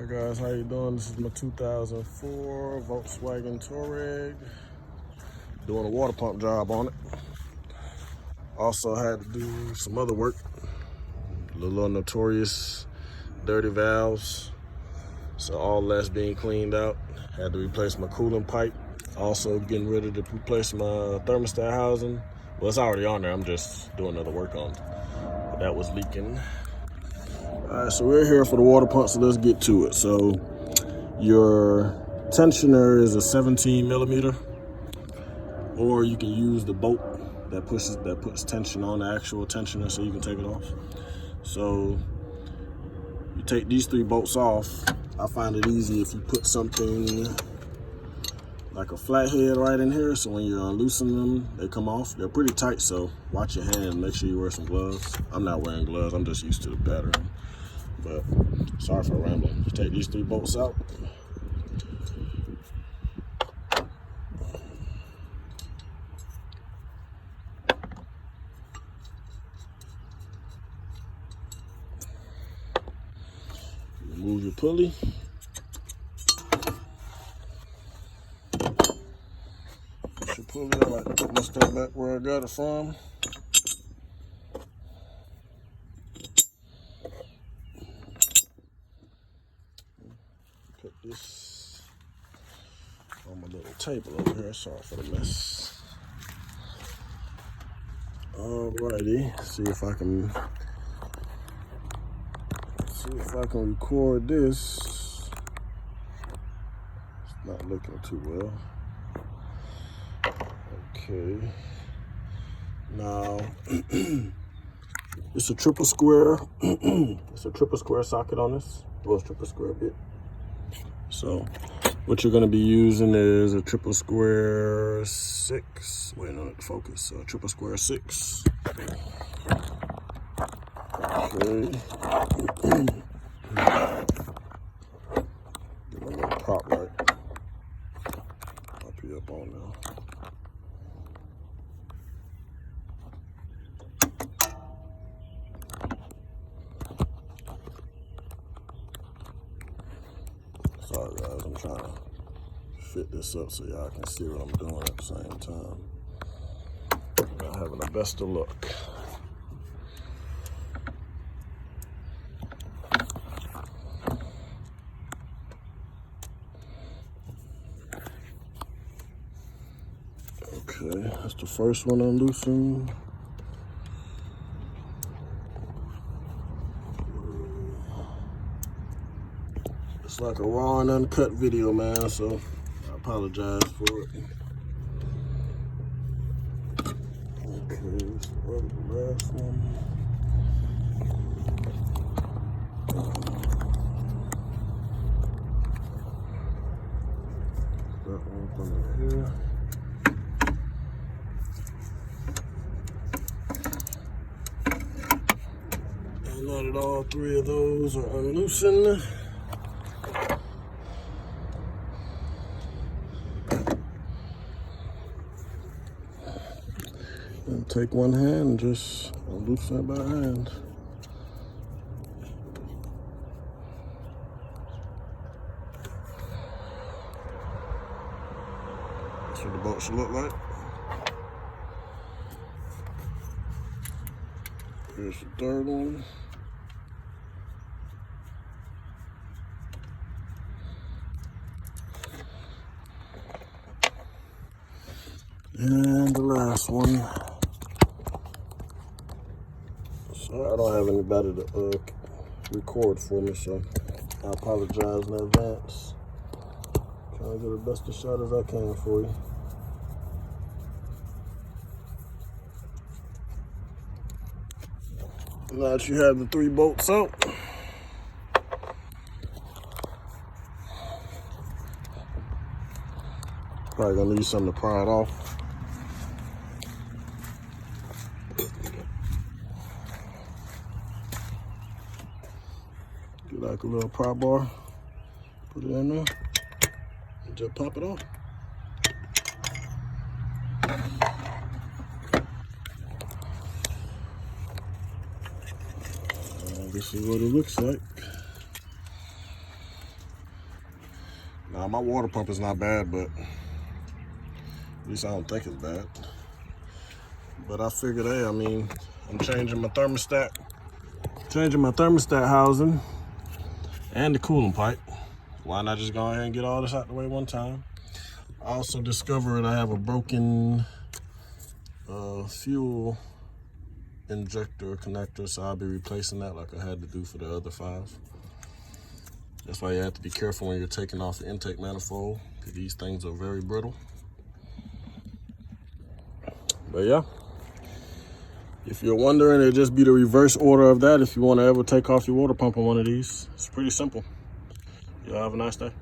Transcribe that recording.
Hi guys, how you doing? This is my 2004 Volkswagen Touareg. Doing a water pump job on it. Also had to do some other work. The little notorious dirty valves. So all that's being cleaned out. Had to replace my coolant pipe. Also getting ready to replace my thermostat housing. Well, it's already on there. I'm just doing other work on it. But that was leaking. All right, so we're here for the water pump, so let's get to it. So your tensioner is a 17 millimeter, or you can use the bolt that puts tension on the actual tensioner so you can take it off. So you take these 3 bolts off. I find it easy if you put something like a flathead right in here, so when you're unloosening them, they come off. They're pretty tight, so watch your hand. Make sure you wear some gloves. I'm not wearing gloves. I'm just used to the pattern. But sorry for rambling. Take these 3 bolts out. Remove your pulley. Put your pulley. I like to put my stuff back where I got it from. Put this on my little table over here. Sorry for the mess. Alrighty, see if I can record this. It's not looking too well. Okay. Now it's a triple square. It's a triple square socket on this. Well, it's triple square bit. So what you're gonna be using is a triple square 6. Wait, no, focus. So triple square 6. Okay. Get my little prop right up here up on now. Sorry guys, I'm trying to fit this up so y'all can see what I'm doing at the same time. I'm having the best of luck. Okay, that's the first one unloosened. It's like a raw and uncut video, man, so I apologize for it. Okay, this is the last one. That one from here. And now that all 3 of those are unloosened, and take one hand and just loosen it by hand. That's what the bolt should look like. Here's the 3rd one. And the last one. So I don't have anybody to record for me, so I apologize in advance. Trying to get the best of shot as I can for you. Now that you have the 3 bolts out, probably gonna need something to pry it off. Get like a little pry bar, put it in there, and just pop it off. This is what it looks like. Now my water pump is not bad, but at least I don't think it's bad. But I figured, hey, I mean, I'm changing my thermostat housing and the coolant pipe. Why not just go ahead and get all this out the way one time? I also discovered I have a broken fuel injector connector, so I'll be replacing that like I had to do for the other 5. That's why you have to be careful when you're taking off the intake manifold, because these things are very brittle. But yeah, if you're wondering, it'll just be the reverse order of that if you want to ever take off your water pump on one of these. It's pretty simple. Y'all have a nice day.